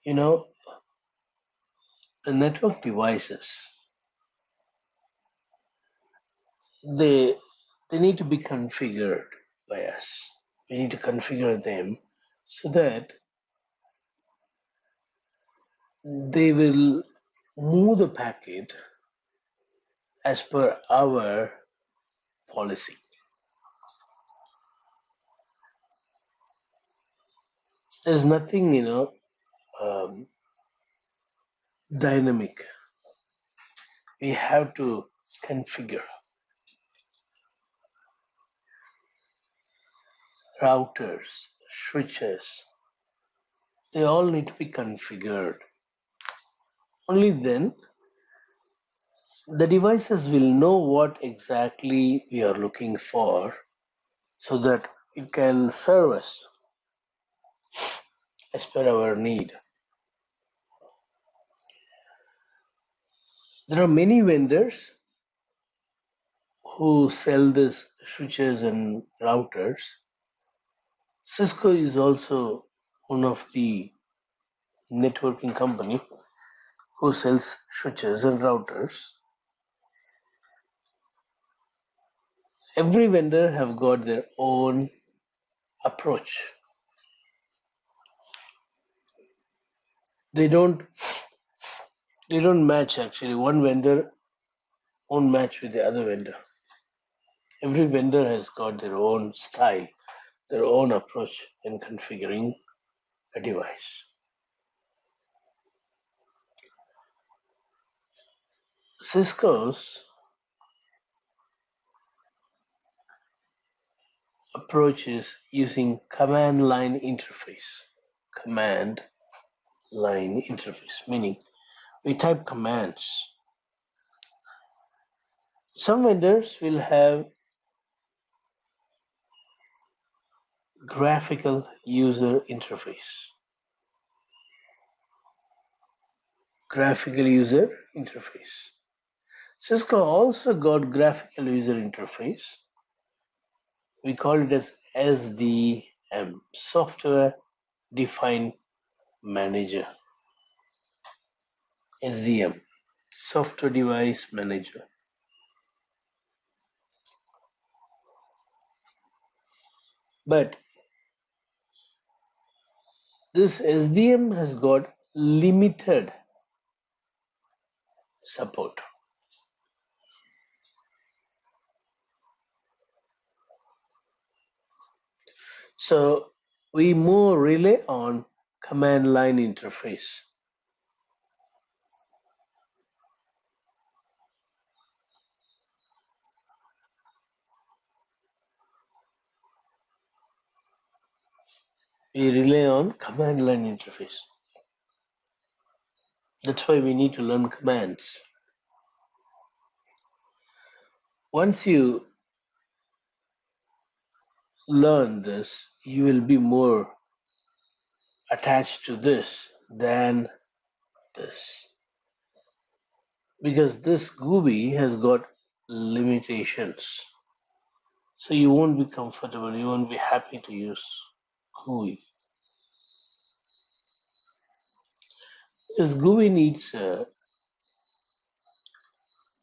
You know, the network devices, they they need to be configured by us. We need to configure them so that they will move the packet as per our policy. There's nothing, um, dynamic. We have to configure routers, switches. They all need to be configured. Only then the devices will know what exactly we are looking for so that it can serve us as per our need. There are many vendors who sell these switches and routers. Cisco is also one of the networking company who sells switches and routers. Every vendor have got their own approach. They don't they don't match actually. One vendor won't match with the other vendor. Every vendor has got their own style, their own approach in configuring a device. Cisco's approach is using command line interface. Command line interface, meaning we type commands. Some vendors will have graphical user interface. Graphical user interface. Cisco also got graphical user interface. We call it as SDM, Software Defined Manager. SDM, Software Device Manager. But this SDM has got limited support. So we more rely on command line interface. We rely on command line interface. That's why we need to learn commands. Once you learn this, you will be more attached to this than this. Because this GUI has got limitations. So you won't be comfortable, you won't be happy to use GUI. This GUI needs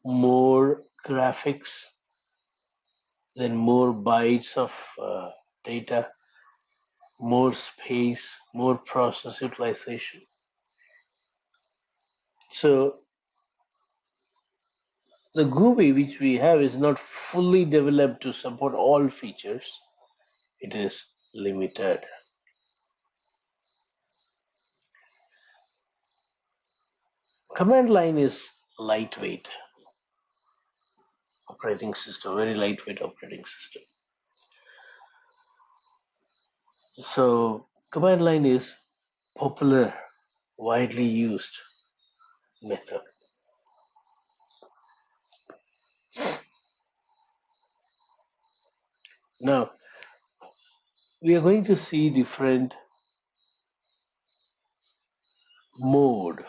more graphics, then more bytes of data, more space, more process utilization. So the GUI which we have is not fully developed to support all features. It is limited. Command line is lightweight operating system, very lightweight operating system. So command line is popular, widely used method. Now we are going to see different mode.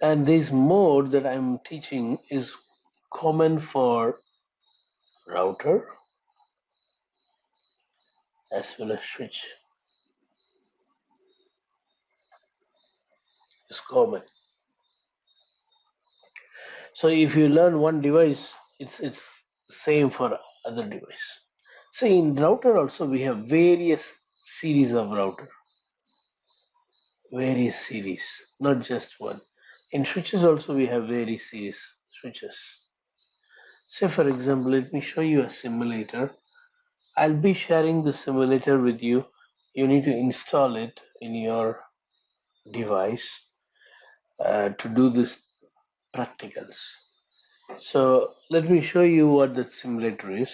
And this mode that I'm teaching is common for router as well as switch is common. So if you learn one device, it's same for other device. So in router also we have various series of router, various series, not just one. In switches also we have various series switches. Say for example, let me show you a simulator. I'll be sharing the simulator with you. You need to install it in your device to do this practicals. So let me show you what that simulator is.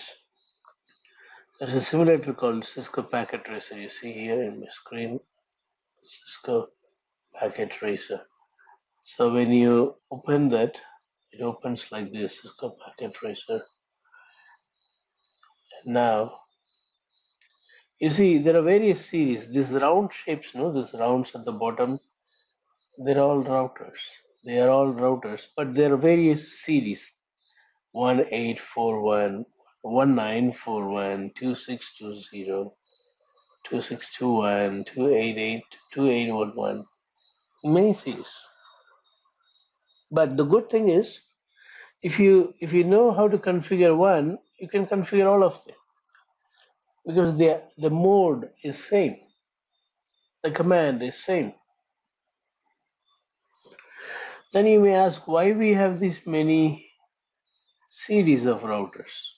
There's a simulator called Cisco Packet Tracer. You see here in my screen, Cisco Packet Tracer. So when you open that, it opens like this, Cisco Packet Tracer. And now you see there are various series. These round shapes, no, these rounds at the bottom, they're all routers. They are all routers, but there are various series. 1841, 1941, 2620, 2621, 288, 2811, many series. But the good thing is, if you know how to configure one, you can configure all of them because the mode is same, the command is same. Then you may ask why we have these many series of routers.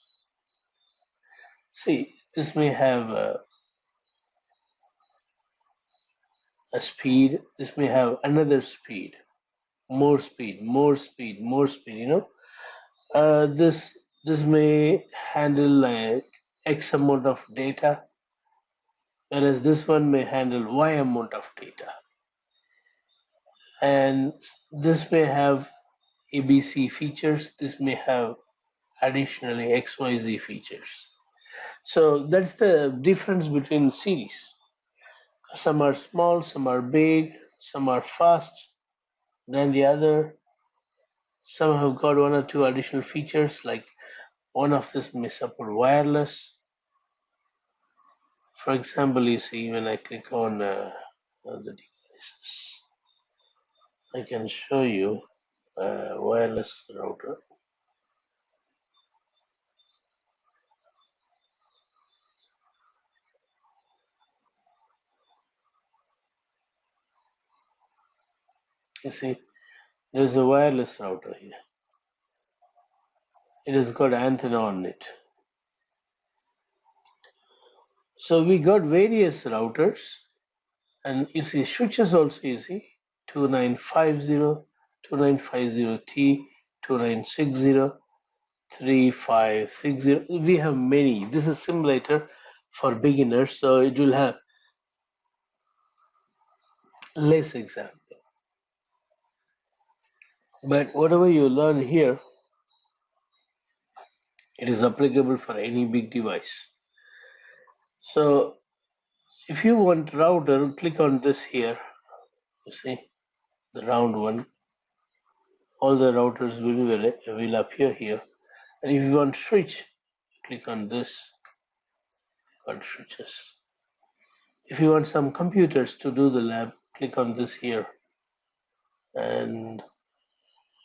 See, this may have a speed, this may have another speed, more speed, more speed, more speed. This may handle like X amount of data, whereas this one may handle Y amount of data, and this may have ABC features. This may have additionally XYZ features. So that's the difference between series. Some are small, some are big, some are fast than the other. Some have got one or two additional features, like one of this may support wireless. For example, you see when I click on the devices, I can show you a wireless router. You see, there's a wireless router here. It has got antenna on it. So we got various routers, and you see switches also. You see 2950, 2950T, 2960, 3560. We have many. This is simulator for beginners, so it will have less example. But whatever you learn here, it is applicable for any big device. So if you want router, click on this here. You see the round one. All the routers will appear here. And if you want switch, click on this. Got switches. If you want some computers to do the lab, click on this here. And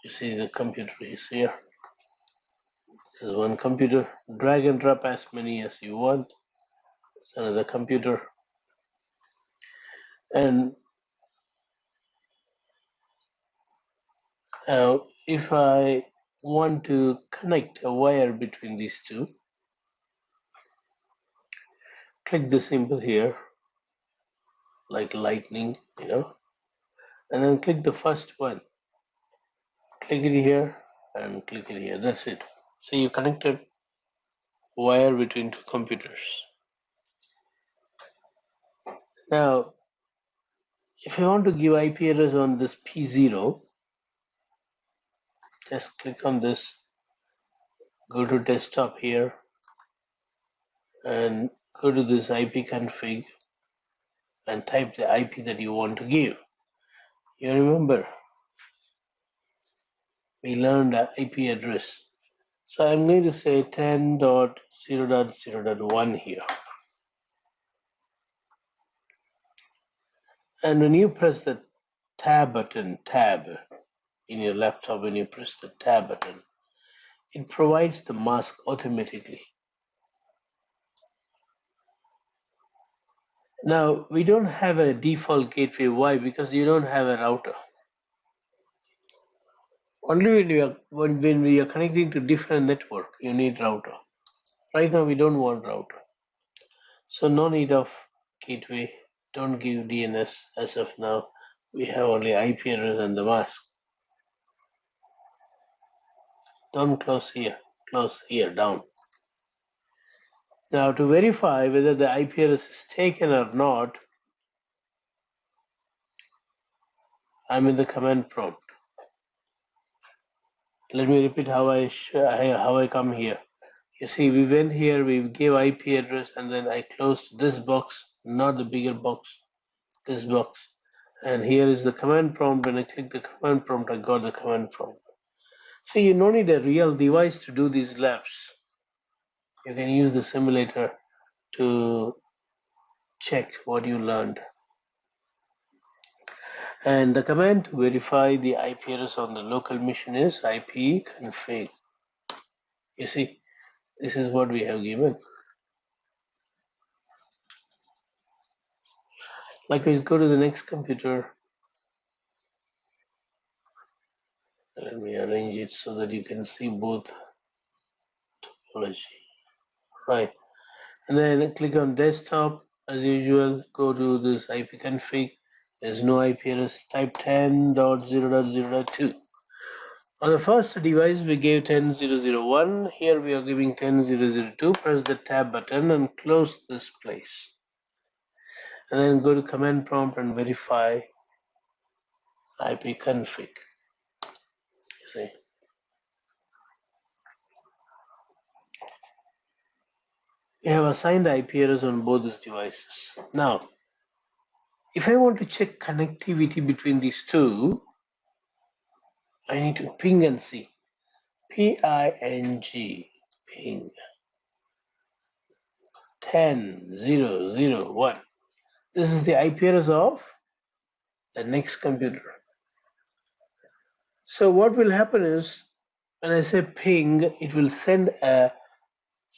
you see the computer is here. This is one computer. Drag and drop as many as you want. It's another computer. And now if I want to connect a wire between these two, click the symbol here, like lightning, and then click the first one. Click it here and click it here. That's it. So you connected wire between two computers. Now, if you want to give IP address on this P0, just click on this, go to desktop here, and go to this IP config and type the IP that you want to give. You remember, we learned IP address. So I'm going to say 10.0.0.1 here. And when you press the tab button, tab in your laptop, when you press the tab button, it provides the mask automatically. Now, we don't have a default gateway. Why? Because you don't have a router. Only when we are connecting to different network, you need router. Right now, we don't want router. So no need of gateway. Don't give DNS as of now. We have only IP address and the mask. Don't close here. Close here, down. Now to verify whether the IP address is taken or not, I'm in the command prompt. Let me repeat how I come here. You see, we went here, we gave IP address, and then I closed this box, not the bigger box, this box. And here is the command prompt. When I click the command prompt, I got the command prompt. See, you don't need a real device to do these labs. You can use the simulator to check what you learned. And the command to verify the IP address on the local machine is ipconfig. You see, this is what we have given. Likewise, go to the next computer. Let me arrange it so that you can see both topology. Right. And then click on desktop. As usual, go to this ipconfig. There's no IP address. Type 10.0.0.2. On the first device, we gave 10.0.0.1. Here we are giving 10.0.0.2. Press the tab button and close this place. And then go to command prompt and verify ipconfig. You see. We have assigned IP address on both these devices. Now, if I want to check connectivity between these two, I need to ping and see. P-I-N-G, ping, 10.0.0.1. This is the IP address of the next computer. So what will happen is, when I say ping, it will send a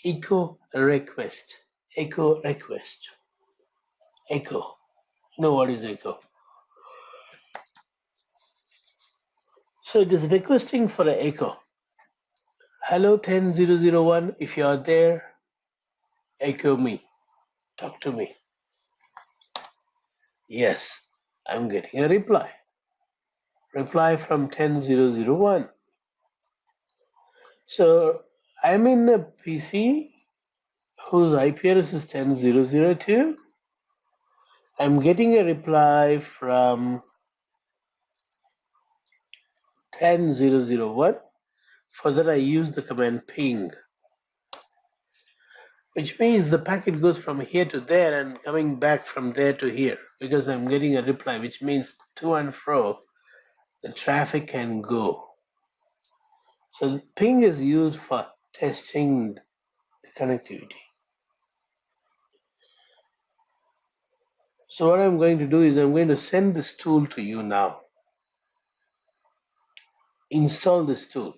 echo request. Echo request. Echo. You know what is echo? So it is requesting for an echo. Hello 10.0.0.1, if you are there, echo me. Talk to me. Yes, I'm getting a reply. Reply from 10.0.0.1. So I'm in a PC whose IP address is 10.0.0.2. I'm getting a reply from 10.0.0.1. For that, I use the command ping, which means the packet goes from here to there and coming back from there to here, because I'm getting a reply, which means to and fro, the traffic can go. So ping is used for testing the connectivity. So what I'm going to do is I'm going to send this tool to you now. Install this tool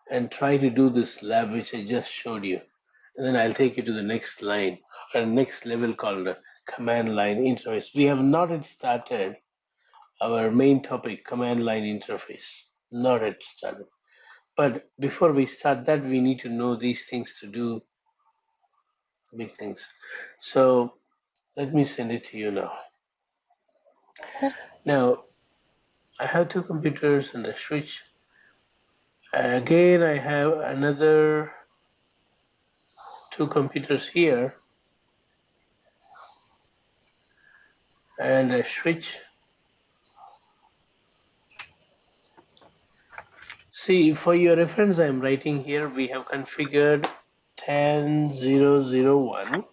and try to do this lab which I just showed you. And then I'll take you to the next line, or next level called command line interface. We have not yet started our main topic, command line interface. Not yet started. But before we start that, we need to know these things to do big things. So let me send it to you now. Now, I have two computers and a switch. Again, I have another two computers here and a switch. See, for your reference, I'm writing here, we have configured 10.0.0.1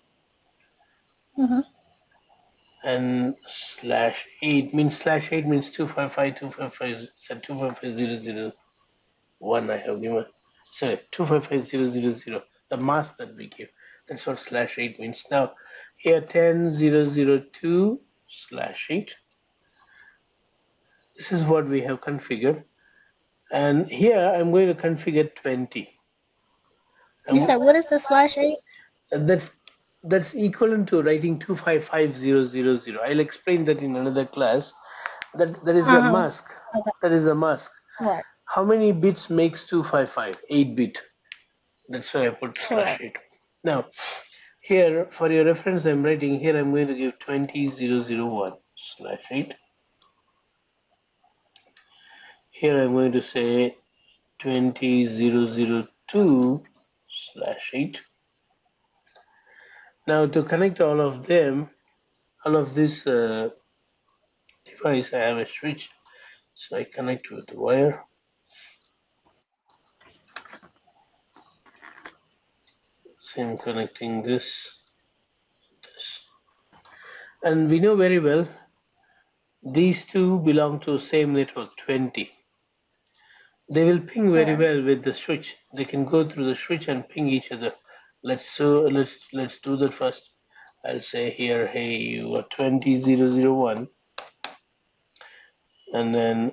and /8 means /8 means 255.255, so 255.0.0.1 I have given. Sorry, 255.0.0.0, the mask that we give. That's what /8 means. Now, here 10.0.0.2/8. This is what we have configured. And here I'm going to configure 20. You said what is the /8? That's equivalent to writing 255000. I'll explain that in another class. That is the Uh-huh. mask. Okay. That is the mask. Right. How many bits makes 255? 8 bit. That's why I put Correct. /8. Now, here for your reference, I'm writing here. I'm going to give 20001/8. Here I'm going to say 20002/8. Now to connect all of them, all of this device, I have a switch. So I connect with the wire. So I'm connecting this. And we know very well these two belong to the same network 20. They will ping very Correct. well with the switch. They can go through the switch and ping each other. Let's do that first. I'll say here, hey, you are 20001, and then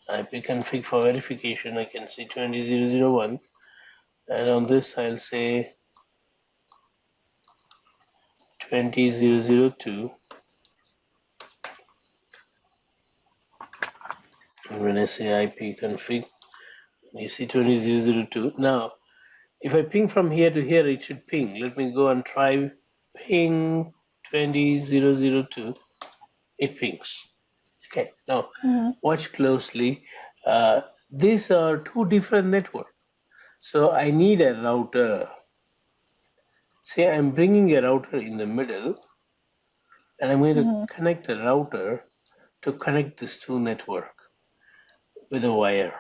I pick config for verification. I can say 20001, and on this I'll say 20002. And when I say IP config, you see 20002. Now, if I ping from here to here, it should ping. Let me go and try ping 20002. It pings. Okay, now Mm-hmm. watch closely. These are two different networks. So I need a router. Say I'm bringing a router in the middle, and I'm going to Mm-hmm. connect a router to connect these two networks with a wire.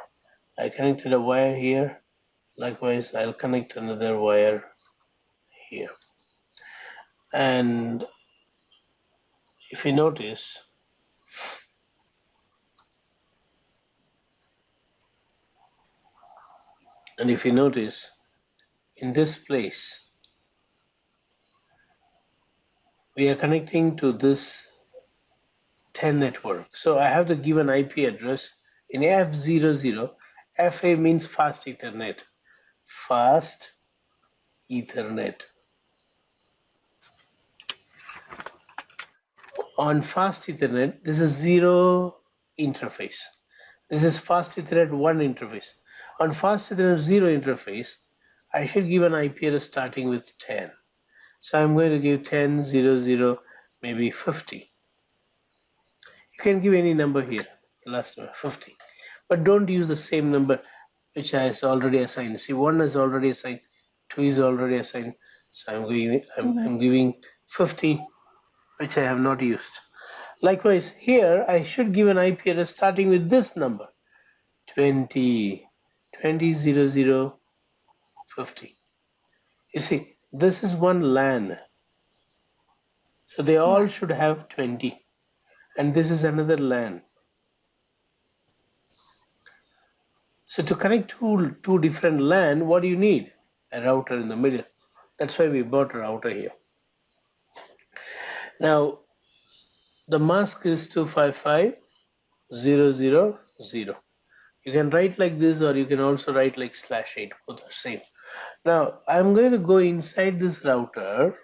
I connected a wire here. Likewise, I'll connect another wire here. And if you notice, in this place, we are connecting to this 10 network. So I have to give an IP address in F00. FA means fast Ethernet. Fast Ethernet. On fast Ethernet, this is 0 interface. This is fast Ethernet 1 interface. On fast Ethernet 0 interface, I should give an IP address starting with 10. So I'm going to give 10, 00, maybe 50. You can give any number here, last number 50. But don't use the same number which is already assigned. See, 1 is already assigned, 2 is already assigned. So I'm giving 50, which I have not used. Likewise, here I should give an IP address starting with this number, 20, 20, 00, 50. You see, this is one LAN. So they all Right. should have 20. And this is another LAN. So to connect two different LAN, what do you need? A router in the middle. That's why we bought a router here. Now, the mask is 255.0.0.0. You can write like this, or you can also write like /8. Both are same. Now, I'm going to go inside this router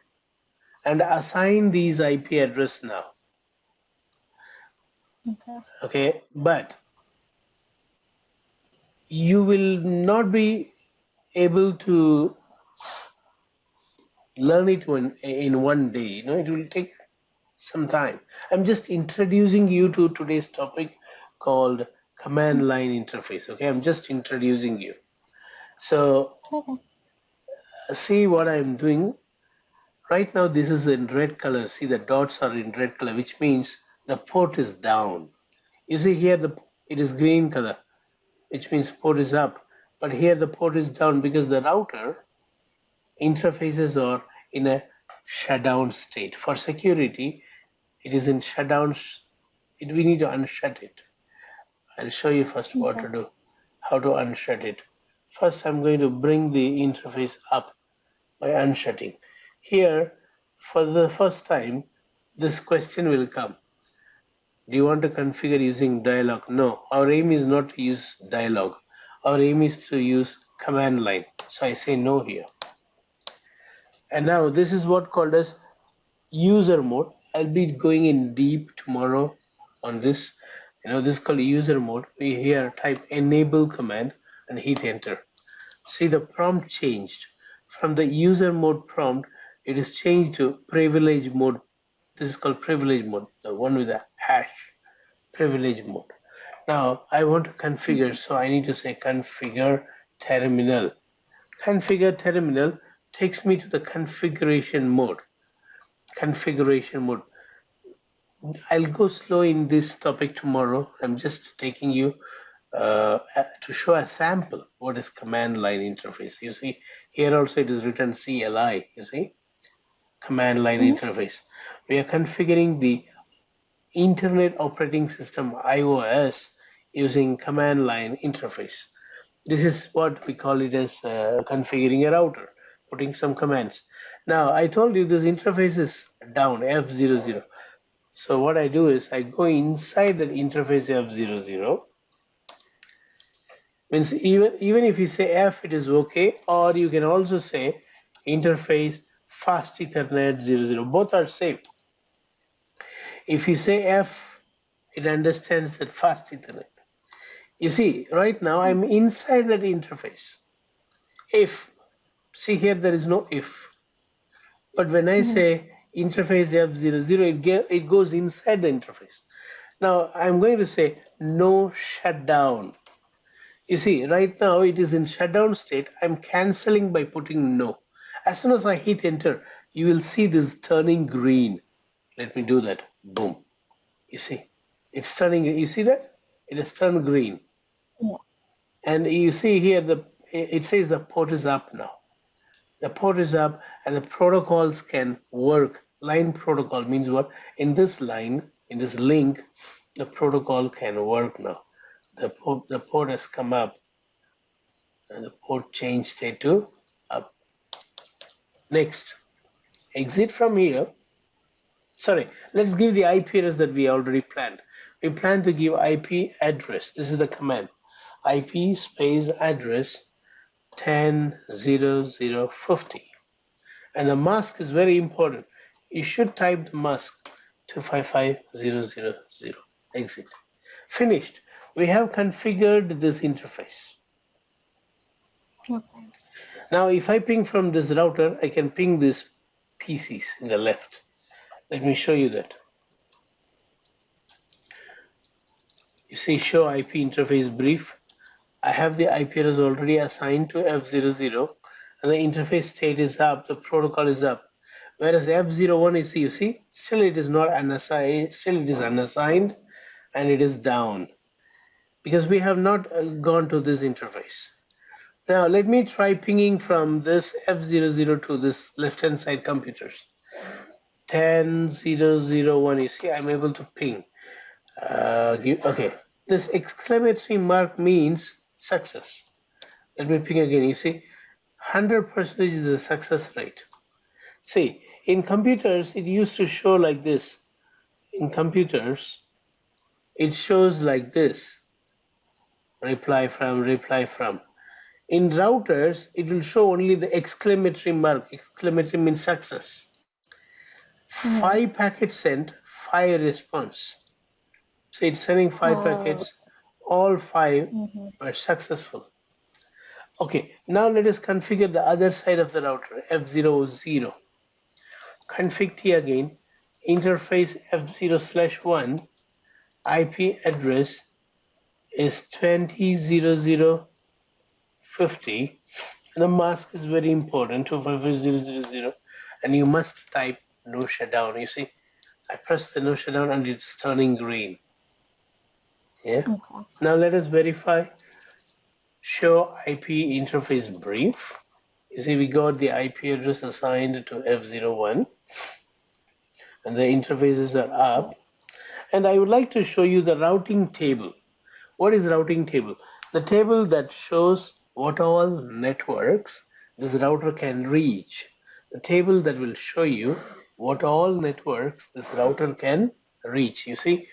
and assign these IP address now. Okay. Okay, but you will not be able to learn it in one day. You know, it will take some time. I'm just introducing you to today's topic called command line interface. Okay, I'm just introducing you. So Okay. see what I'm doing right now. This is in red color. See, the dots are in red color, which means the port is down. You see here it is green color, which means port is up. But here the port is down because the router interfaces are in a shutdown state. For security, it is in shutdown. We need to unshut it. I'll show you first what Okay. to do, how to unshut it. First, I'm going to bring the interface up by unshutting. Here, for the first time, this question will come. Do you want to configure using dialog? No, our aim is not to use dialog. Our aim is to use command line. So I say no here. And now this is what called as user mode. I'll be going in deep tomorrow on this. This is called user mode. We here type enable command and hit enter. See, the prompt changed. From the user mode prompt, it is changed to privilege mode. This is called privilege mode, the one with a hash, privilege mode. Now I want to configure, so I need to say configure terminal. Configure terminal takes me to the configuration mode. Configuration mode. I'll go slow in this topic tomorrow. I'm just taking you to show a sample what is command line interface. You see, here also it is written CLI. You see, command line interface. We are configuring the Internet Operating System iOS using command line interface. This is what we call it as configuring a router, putting some commands. Now I told you this interface is down F00. So what I do is I go inside that interface F00. Means even if you say F, it is okay, or you can also say interface fast Ethernet 00. Both are same. If you say F, it understands that fast Ethernet. You see, right now I'm inside that interface. If, see here there is no if. But when I say interface F00, it goes inside the interface. Now I'm going to say no shutdown. You see, right now it is in shutdown state. I'm canceling by putting no. As soon as I hit enter, you will see this turning green. Let me do that. Boom. You see, it's turning. You see that? It has turned green. Yeah. And you see here, it says the port is up now. The port is up and the protocols can work. Line protocol means what? In this line, in this link, the protocol can work now. The port has come up and the port change state to up. Next, exit from here. Sorry, let's give the IP address that we already planned. We plan to give IP address. This is the command. IP space address 10.0.0.50. And the mask is very important. You should type the mask 255.0.0.0. Exit. Finished. We have configured this interface. Okay. Now, if I ping from this router, I can ping these PCs in the left. Let me show you that. You see, show IP interface brief. I have the IP address already assigned to F00, and the interface state is up, the protocol is up. Whereas F01 is, you see, still it is not unassigned, still it is unassigned, and it is down. Because we have not gone to this interface. Now let me try pinging from this F00 to this left-hand side computers. 10.0.0.1, you see, I'm able to ping. Okay, this exclamatory mark means success. Let me ping again. You see, 100% is the success rate. See, in computers, it used to show like this. In computers, it shows like this. Reply from, reply from. In routers, it will show only the exclamatory mark. Exclamatory means success. 5 packets sent, 5 response. So it's sending 5 packets, all 5 were successful. Okay, now let us configure the other side of the router, F00. Config T again, interface F0/1, IP address is 20.0.0.50, and the mask is very important, 255.0.0.0, and you must type no shutdown. You see, I press the no shutdown and it's turning green. Yeah. Okay. Now let us verify. Show IP interface brief. You see, we got the IP address assigned to F01, and the interfaces are up. And I would like to show you the routing table. What is routing table? The table that shows what all networks this router can reach. The table that will show you what all networks this router can reach. You see,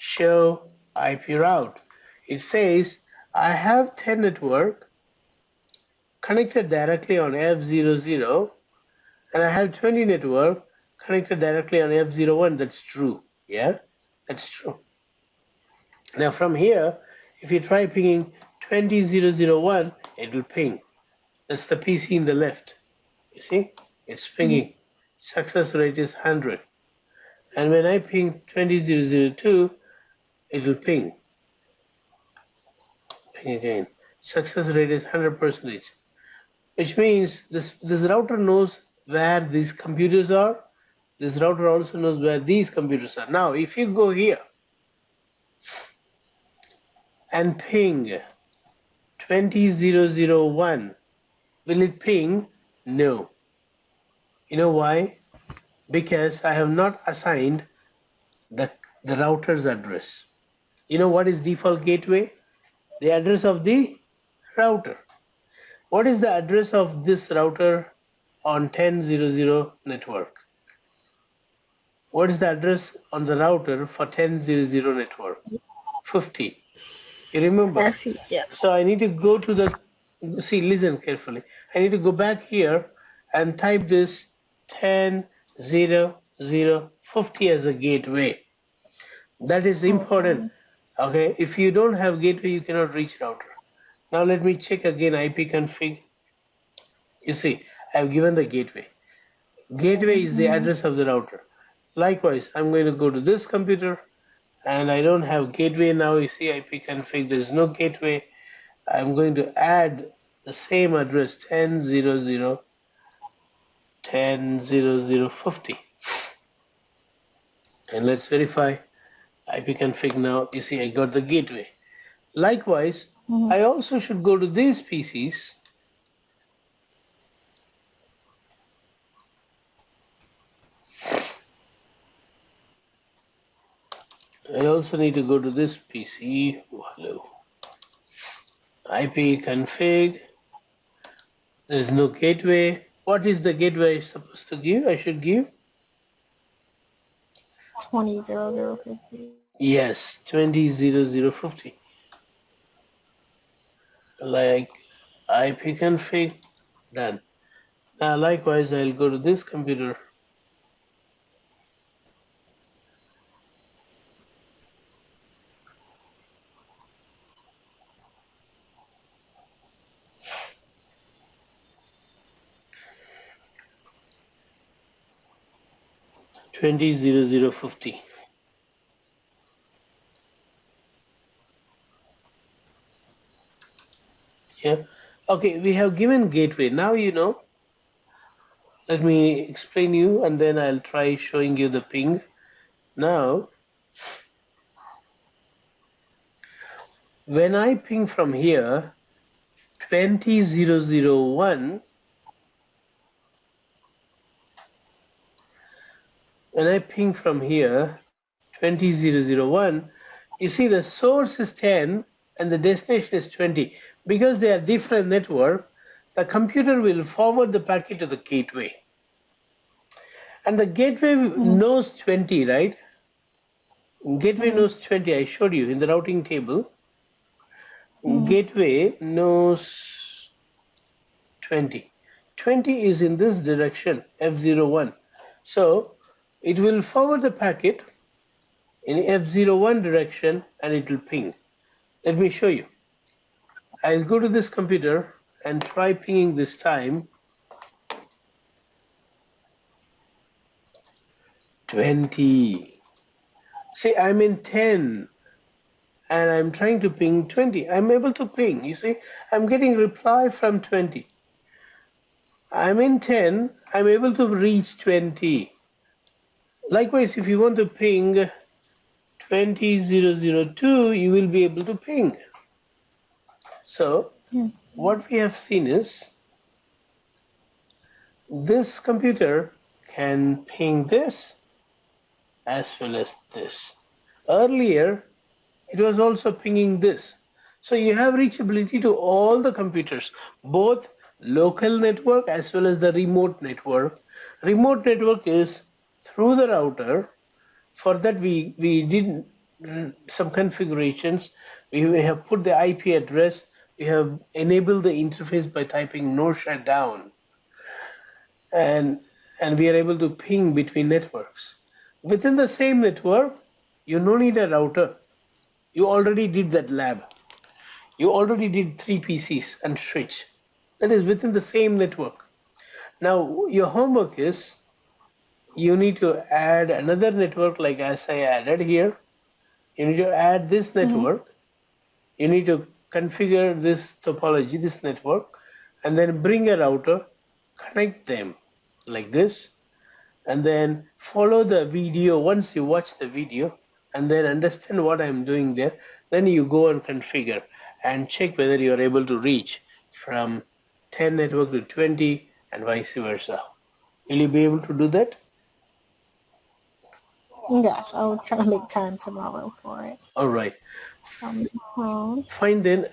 show IP route. It says I have 10 network connected directly on F00 and I have 20 network connected directly on F01. That's true. Yeah, that's true. Now from here, if you try pinging 20001, it will ping. That's the PC in the left. You see, it's pinging. Success rate is 100. And when I ping 20002, it will ping. Ping again. Success rate is 100%, which means this router knows where these computers are. This router also knows where these computers are. Now, if you go here and ping 20001, will it ping? No. You know why? Because I have not assigned the router's address. You know what is default gateway? The address of the router. What is the address of this router on 10.0.0 network? What is the address on the router for 10.0.0 network? 50. You remember? Yeah. So I need to go to the, see, listen carefully. I need to go back here and type this 10.0.0.50 as a gateway. That is important. Okay, if you don't have gateway, you cannot reach router. Now let me check again IP config. You see, I've given the gateway. Gateway is the address of the router. Likewise, I'm going to go to this computer and I don't have gateway now. You see IP config, there is no gateway. I'm going to add the same address 10.0.0.50. And let's verify IP config now. You see, I got the gateway. Likewise, I also should go to these PCs. I also need to go to this PC. Oh, hello. IP config. There's no gateway. What is the gateway I'm supposed to give? I should give? 20.0.0.50. Yes, 20.0.0.50. Like IP config, done. Now likewise, I'll go to this computer. $20.0.0.50. Yeah. Okay, we have given gateway. Now you know. Let me explain you and then I'll try showing you the ping. Now, when I ping from here, 20.0.0.1, when I ping from here, 20.0.0.1, you see the source is 10 and the destination is 20. Because they are different network, the computer will forward the packet to the gateway. And the gateway knows 20, right? Gateway knows 20, I showed you in the routing table. Gateway knows 20. 20 is in this direction, F01. So it will forward the packet in F01 direction and it will ping. Let me show you. I'll go to this computer and try pinging this time. 20. See, I'm in 10 and I'm trying to ping 20. I'm able to ping. You see, I'm getting reply from 20. I'm in 10. I'm able to reach 20. Likewise, if you want to ping 20.0.0.2, you will be able to ping. So what we have seen is this computer can ping this as well as this. Earlier, it was also pinging this. So you have reachability to all the computers, both local network as well as the remote network. Remote network is through the router. For that, we some configurations. We have put the IP address. We have enabled the interface by typing no shutdown, and we are able to ping between networks. Within the same network, you no need a router. You already did that lab. You already did 3 PCs and switch. That is within the same network. Now your homework is you need to add another network like as I added here. You need to add this network. You need to configure this topology, this network, and then bring a router, connect them like this, and then follow the video. Once you watch the video and then understand what I'm doing there, then you go and configure and check whether you're able to reach from 10 network to 20 and vice versa. Will you be able to do that? Yes, I'll try to make time tomorrow for it. All right. Home. Fine then.